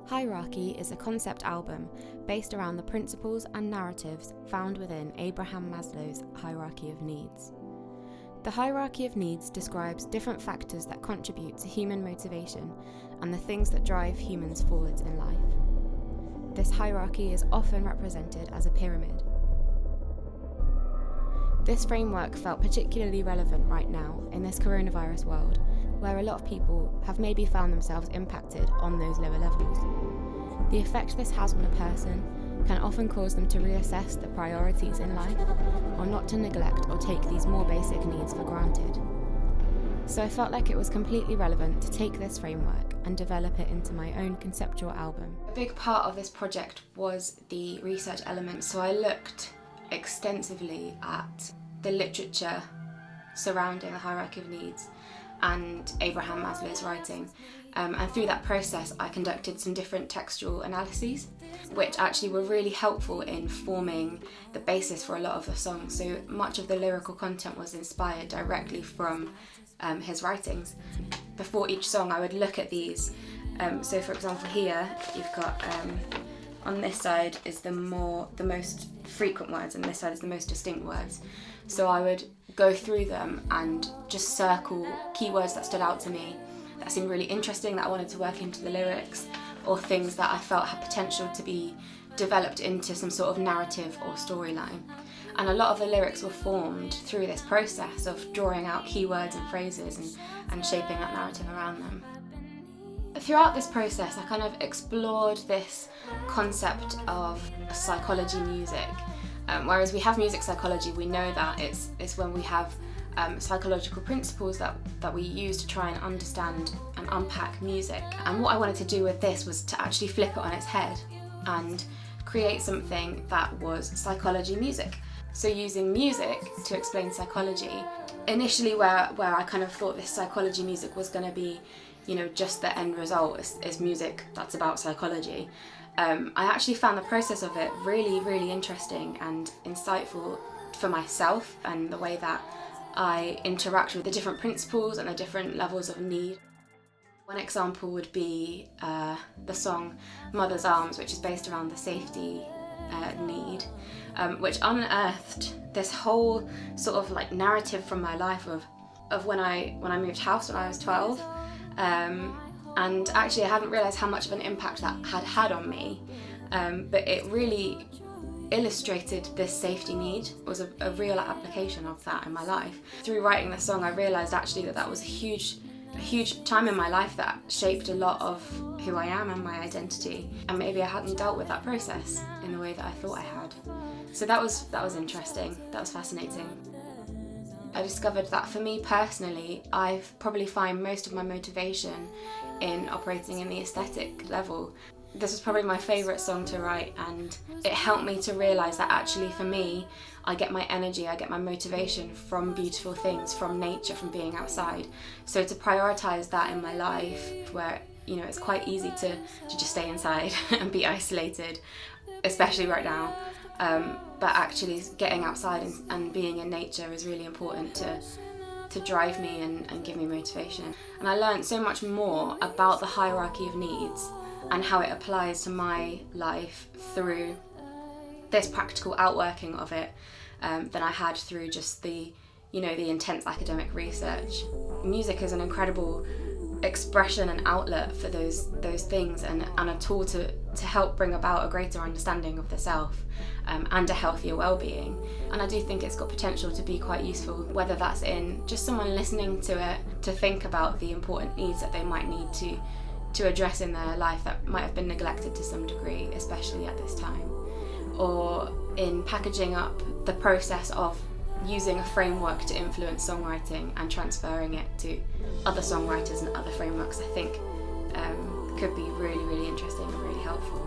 Hierarchy is a concept album based around the principles and narratives found within Abraham Maslow's hierarchy of needs. The hierarchy of needs describes different factors that contribute to human motivation and the things that drive humans forwards in life. This hierarchy is often represented as a pyramid. This framework felt particularly relevant right now in this coronavirus world, where a lot of people have maybe found themselves impacted on those lower levels. The effect this has on a person can often cause them to reassess the priorities in life, or not to neglect or take these more basic needs for granted. So I felt like it was completely relevant to take this framework and develop it into my own conceptual album. A big part of this project was the research element, so I looked extensively at the literature surrounding the hierarchy of needs and Abraham Maslow's writing, and through that process I conducted some different textual analyses which actually were really helpful in forming the basis for a lot of the songs. So much of the lyrical content was inspired directly from his writings. Before each song I would look at these, so for example here you've got on this side is the most frequent words and this side is the most distinct words. So I would go through them and just circle keywords that stood out to me, that seemed really interesting, that I wanted to work into the lyrics, or things that I felt had potential to be developed into some sort of narrative or storyline. And a lot of the lyrics were formed through this process of drawing out keywords and phrases and shaping that narrative around them. Throughout this process I kind of explored this concept of psychology music. Whereas we have music psychology, we know that it's when we have psychological principles that we use to try and understand and unpack music. And what I wanted to do with this was to actually flip it on its head and create something that was psychology music. So using music to explain psychology, initially where I kind of thought this psychology music was going to be, just the end result is music that's about psychology. I actually found the process of it really, really interesting and insightful for myself and the way that I interact with the different principles and the different levels of need. One example would be the song Mother's Arms, which is based around the safety need, which unearthed this whole sort of like narrative from my life of when I moved house when I was 12. And actually I hadn't realised how much of an impact that had on me, but it really illustrated this safety need. It was a real application of that in my life. Through writing the song I realised actually that was a huge time in my life that shaped a lot of who I am and my identity, and maybe I hadn't dealt with that process in the way that I thought I had. So that was interesting, that was fascinating. I discovered that for me personally, I probably find most of my motivation in operating in the aesthetic level. This was probably my favourite song to write, and it helped me to realise that actually for me, I get my energy, I get my motivation from beautiful things, from nature, from being outside. So to prioritise that in my life, where it's quite easy to just stay inside and be isolated, especially right now. But actually getting outside and being in nature is really important to drive me and give me motivation. And I learned so much more about the hierarchy of needs and how it applies to my life through this practical outworking of it than I had through just the intense academic research. Music is an incredible expression and outlet for those things, and a tool to help bring about a greater understanding of the self and a healthier well-being. And I do think it's got potential to be quite useful, whether that's in just someone listening to it to think about the important needs that they might need to address in their life that might have been neglected to some degree, especially at this time, or in packaging up the process of using a framework to influence songwriting and transferring it to other songwriters and other frameworks. I think could be really, really interesting and really helpful.